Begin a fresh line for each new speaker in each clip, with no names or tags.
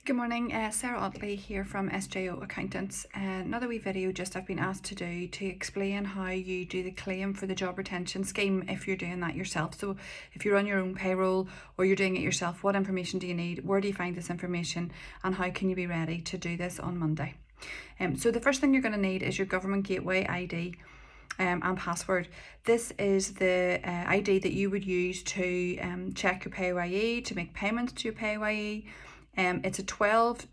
Good morning, Sarah Otley here from SJO Accountants. Another wee video just I've been asked to do to explain how you do the claim for the Job Retention Scheme if you're doing that yourself. So if you're on your own payroll or you're doing it yourself, what information do you need? Where do you find this information? And how can you be ready to do this on Monday? So the first thing you're going to need is your Government Gateway ID. And password. This is the ID that you would use to check your PAYE, to make payments to your PAYE. It's a 12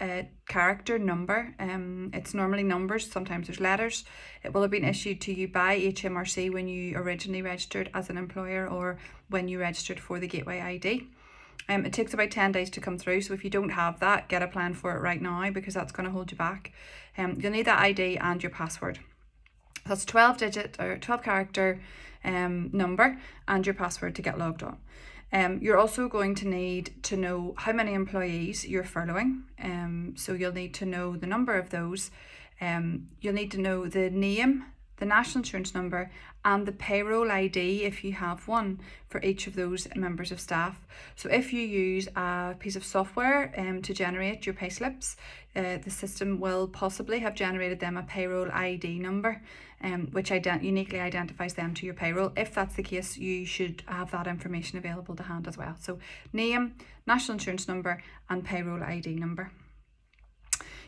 character number. It's normally numbers, sometimes there's letters. It will have been issued to you by HMRC when you originally registered as an employer or when you registered for the Gateway ID. It takes about 10 days to come through, so if you don't have that, get a plan for it right now because that's going to hold you back. You'll need that ID and your password. That's 12 digit or 12 character number and your password to get logged on. You're also going to need to know how many employees you're furloughing. So you'll need to know the number of those. You'll need to know the name, the national insurance number, and the payroll ID if you have one for each of those members of staff. So if you use a piece of software to generate your payslips, the system will possibly have generated them a payroll ID number, which uniquely identifies them to your payroll. If that's the case, you should have that information available to hand as well. So name, national insurance number, and payroll ID number.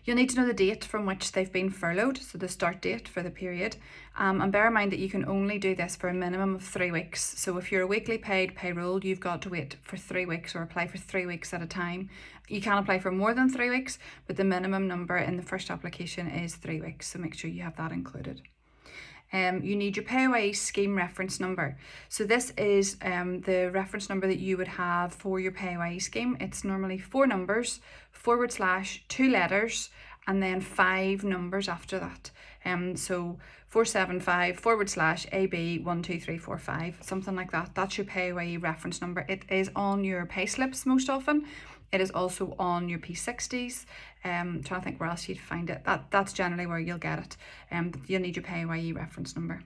You'll need to know the date from which they've been furloughed, so the start date for the period. And bear in mind that you can only do this for a minimum of 3 weeks. So if you're a weekly paid payroll, you've got to wait for 3 weeks or apply for 3 weeks at a time. You can apply for more than 3 weeks, but the minimum number in the first application is 3 weeks. So make sure you have that included. You need your PAYE scheme reference number. So this is the reference number that you would have for your PAYE scheme. It's normally 4 numbers, / 2 letters, and then 5 numbers after that. So 475 / AB 12345, something like that. That's your PAYE reference number. It is on your payslips most often. It is also on your P60s. Trying to think where else you'd find it. That's generally where you'll get it. You'll need your PAYE reference number.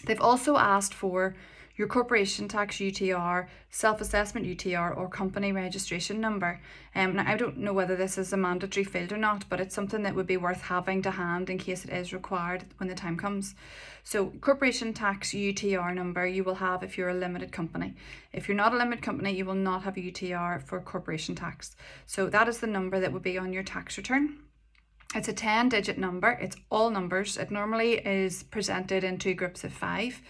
They've also asked for your corporation tax UTR, self-assessment UTR, or company registration number. Now I don't know whether this is a mandatory field or not, but it's something that would be worth having to hand in case it is required when the time comes. So corporation tax UTR number you will have if you're a limited company. If you're not a limited company, you will not have a UTR for corporation tax. So that is the number that would be on your tax return. It's a 10-digit number. It's all numbers. It normally is presented in 2 groups of 5.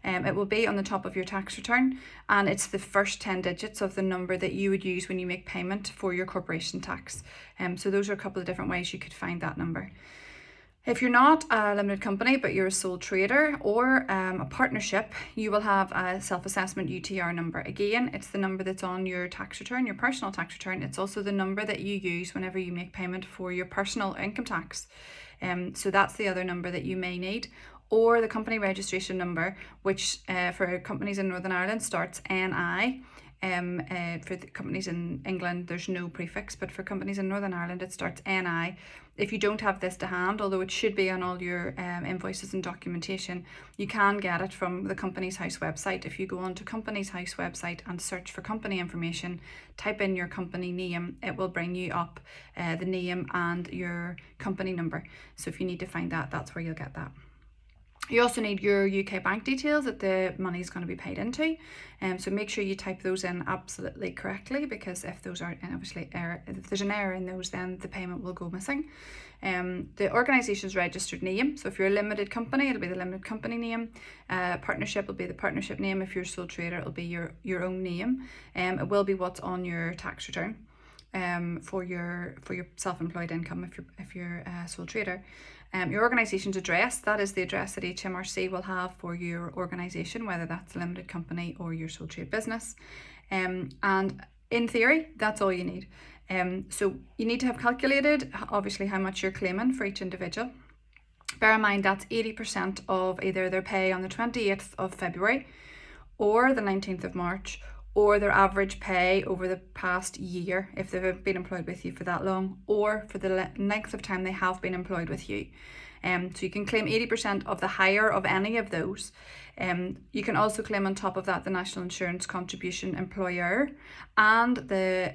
It will be on the top of your tax return, and it's the first 10 digits of the number that you would use when you make payment for your corporation tax. So those are a couple of different ways you could find that number. If you're not a limited company but you're a sole trader or a partnership, you will have a self-assessment UTR number. Again, it's the number that's on your tax return, your personal tax return. It's also the number that you use whenever you make payment for your personal income tax. So that's the other number that you may need. Or the company registration number, which for companies in Northern Ireland starts NI. For the companies in England, there's no prefix, but for companies in Northern Ireland, it starts NI. If you don't have this to hand, although it should be on all your invoices and documentation, you can get it from the Companies House website. If you go onto Companies House website and search for company information, type in your company name, it will bring you up the name and your company number. So if you need to find that, that's where you'll get that. You also need your UK bank details that the money is going to be paid into. So make sure you type those in absolutely correctly, because if those aren't, and obviously if there's an error in those, then the payment will go missing. The organisation's registered name. So if you're a limited company, it'll be the limited company name. Partnership will be the partnership name. If you're a sole trader, it'll be your own name. It will be what's on your tax return. For your self-employed income if you're a sole trader. Your organisation's address, that is the address that HMRC will have for your organisation, whether that's a limited company or your sole trade business. And in theory, that's all you need. So you need to have calculated obviously how much you're claiming for each individual. Bear in mind that's 80% of either their pay on the 28th of February or the 19th of March, or their average pay over the past year if they've been employed with you for that long, or for the length of time they have been employed with you. So you can claim 80% of the higher of any of those. You can also claim on top of that the national insurance contribution employer and the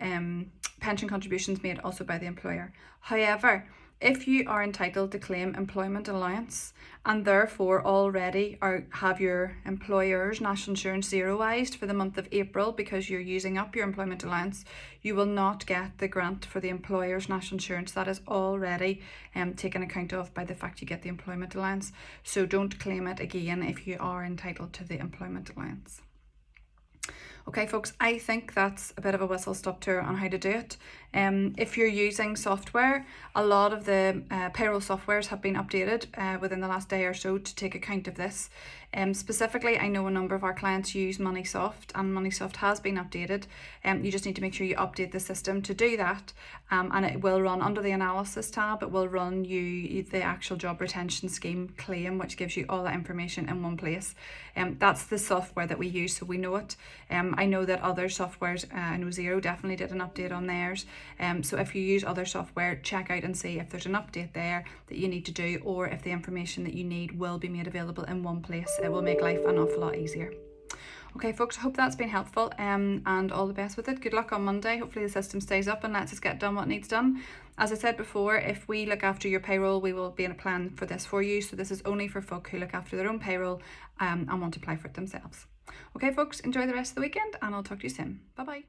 pension contributions made also by the employer. However, if you are entitled to claim employment allowance and therefore already have your employer's national insurance zeroised for the month of April because you're using up your employment allowance, you will not get the grant for the employer's national insurance. That is already taken account of by the fact you get the employment allowance. So don't claim it again if you are entitled to the employment allowance. Okay folks, I think that's a bit of a whistle-stop tour on how to do it. If you're using software, a lot of the payroll softwares have been updated within the last day or so to take account of this. Specifically, I know a number of our clients use MoneySoft, and MoneySoft has been updated. You just need to make sure you update the system to do that, and it will run under the analysis tab. It will run you the actual job retention scheme claim, which gives you all that information in one place. That's the software that we use, so we know it. I know that other softwares, I know Xero definitely did an update on theirs. So if you use other software, check out and see if there's an update there that you need to do, or if the information that you need will be made available in one place. It will make life an awful lot easier. Okay folks, hope that's been helpful, and all the best with it. Good luck on Monday. Hopefully the system stays up and lets us get done what needs done. As I said before, if we look after your payroll, we will be in a plan for this for you. So this is only for folk who look after their own payroll and want to apply for it themselves. Okay folks, enjoy the rest of the weekend, and I'll talk to you soon. Bye bye.